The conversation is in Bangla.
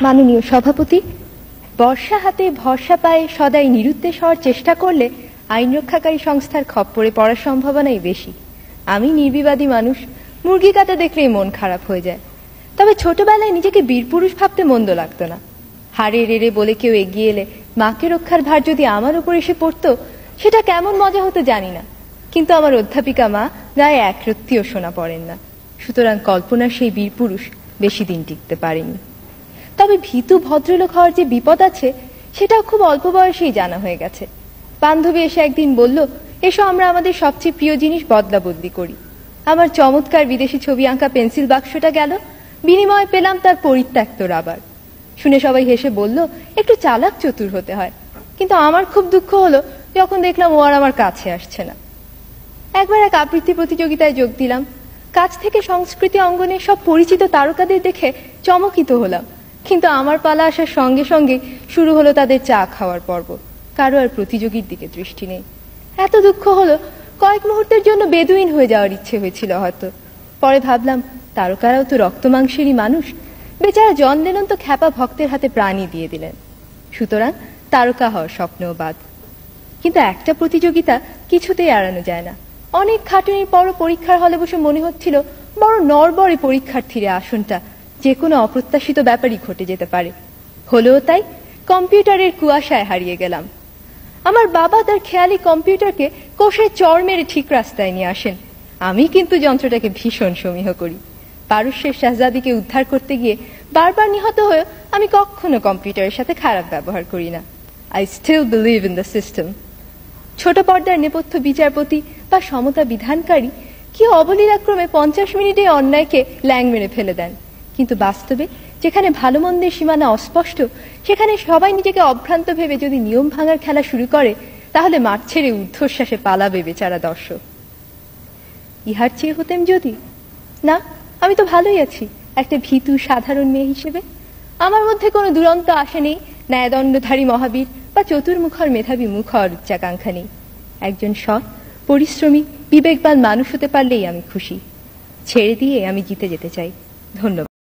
মাননীয় সভাপতি, বর্ষা হাতে ভরসা পায়ে সদাই নিরুদ্দেশ হওয়ার চেষ্টা করলে আইন রক্ষাকারী সংস্থার খপ্পরে পড়ার সম্ভাবনাই বেশি। আমি নির্বিবাদী মানুষ, মুরগি কাটা দেখলেই মন খারাপ হয়ে যায়। তবে ছোটবেলায় নিজেকে বীরপুরুষ ভাবতে মন্দ লাগতো না। হারে রেড়ে বলে কেউ এগিয়ে এলে মাকে রক্ষার ভার যদি আমার উপর এসে পড়তো, সেটা কেমন মজা হতো জানি না। কিন্তু আমার অধ্যাপিকা মা গায়ে এক রত্তিও সোনা পড়েন না, সুতরাং কল্পনার সেই বীরপুরুষ বেশি দিন টিকতে পারেনি। তবে ভীতু ভদ্রলোক হওয়ার যে বিপদ আছে, সেটাও খুব অল্প বয়সেই জানা হয়ে গেছে। বান্ধবী এসে একদিন বলল, এসো আমরা আমাদের সবচেয়ে প্রিয় জিনিস বদলা বদলি করি। আমার চমৎকার বিদেশি ছবি আঁকা পেন্সিল বাক্সটা গেল, বিনিময়ে পেলাম তার পরিত্যক্ত রাবার। শুনে সবাই হেসে বলল, একটু চালাক চতুর হতে হয়। কিন্তু আমার খুব দুঃখ হলো যখন দেখলাম ও আর আমার কাছে আসছে না। একবার এক আবৃত্তি প্রতিযোগিতায় যোগ দিলাম। কাছ থেকে সংস্কৃতি অঙ্গনে সব পরিচিত তারকাদের দেখে চমকিত হলাম, কিন্তু আমার পালা আসার সঙ্গে সঙ্গে শুরু হলো তাদের চা খাওয়ার পর্ব। কারো আর প্রতিযোগীর দিকে দৃষ্টি নেই। এত দুঃখ হলো, কয়েক মুহূর্তের জন্য বেদুইন হয়ে যাওয়ার ইচ্ছে হয়েছিল হয়তো। পরে ভাবলাম, তারকারাও তো রক্ত মাংসেরই মানুষ। বেচারা জন লেনন তো খ্যাপা ভক্তের হাতে প্রাণই দিয়ে দিলেন। সুতরাং তারকা হওয়ার স্বপ্নও বাদ। কিন্তু একটা প্রতিযোগিতা কিছুতেই এড়ানো যায় না। অনেক খাটুনির পরও পরীক্ষার হলে বসে মনে হচ্ছিল বড় নড়বড়ে পরীক্ষার্থীর আসনটা, যে কোনো অপ্রত্যাশিত ব্যাপারই ঘটে যেতে পারে। হলেও তাই, কম্পিউটারের কুয়াশায় হারিয়ে গেলাম। আমার বাবা তার খেয়ালি কম্পিউটারকে কোষে চড় মেরে ঠিক রাস্তায় নিয়ে আসেন। আমি কিন্তু যন্ত্রটাকে ভীষণ সমীহ করি। পারস্যের শাহজাদিকে উদ্ধার করতে গিয়ে বারবার নিহত হয়ে আমি কখনো কম্পিউটারের সাথে খারাপ ব্যবহার করি না। I still believe in the system. ছোট পর্দার নেপথ্য বিচারপতি বা সমতা বিধানকারী কি অবলীলাক্রমে 50 মিনিটে অন্যায়কে ল্যাং মেরে ফেলে দেন। কিন্তু বাস্তবে যেখানে ভালো মন্দের সীমানা অস্পষ্ট, সেখানে সবাই নিজেকে অভ্রান্ত ভেবে যদি নিয়ম ভাঙার খেলা শুরু করে, তাহলে মাঠ ছেড়ে ঊর্ধ্বশ্বাসে পালাবে বেচারা দর্শক। ইহার চেয়ে হতেম যদি না, আমি তো ভালোই আছি একটা ভীতু সাধারণ মেয়ে হিসেবে। আমার মধ্যে কোনো দুরন্ত আশা নেই, ন্যায়দণ্ডধারী মহাবীর বা চতুর্মুখর মেধাবী মুখ আর উচ্চাকাঙ্ক্ষা নেই। একজন সৎ, পরিশ্রমী, বিবেকবান মানুষ হতে পারলেই আমি খুশি। ছেড়ে দিয়ে আমি জিতে যেতে চাই। ধন্যবাদ।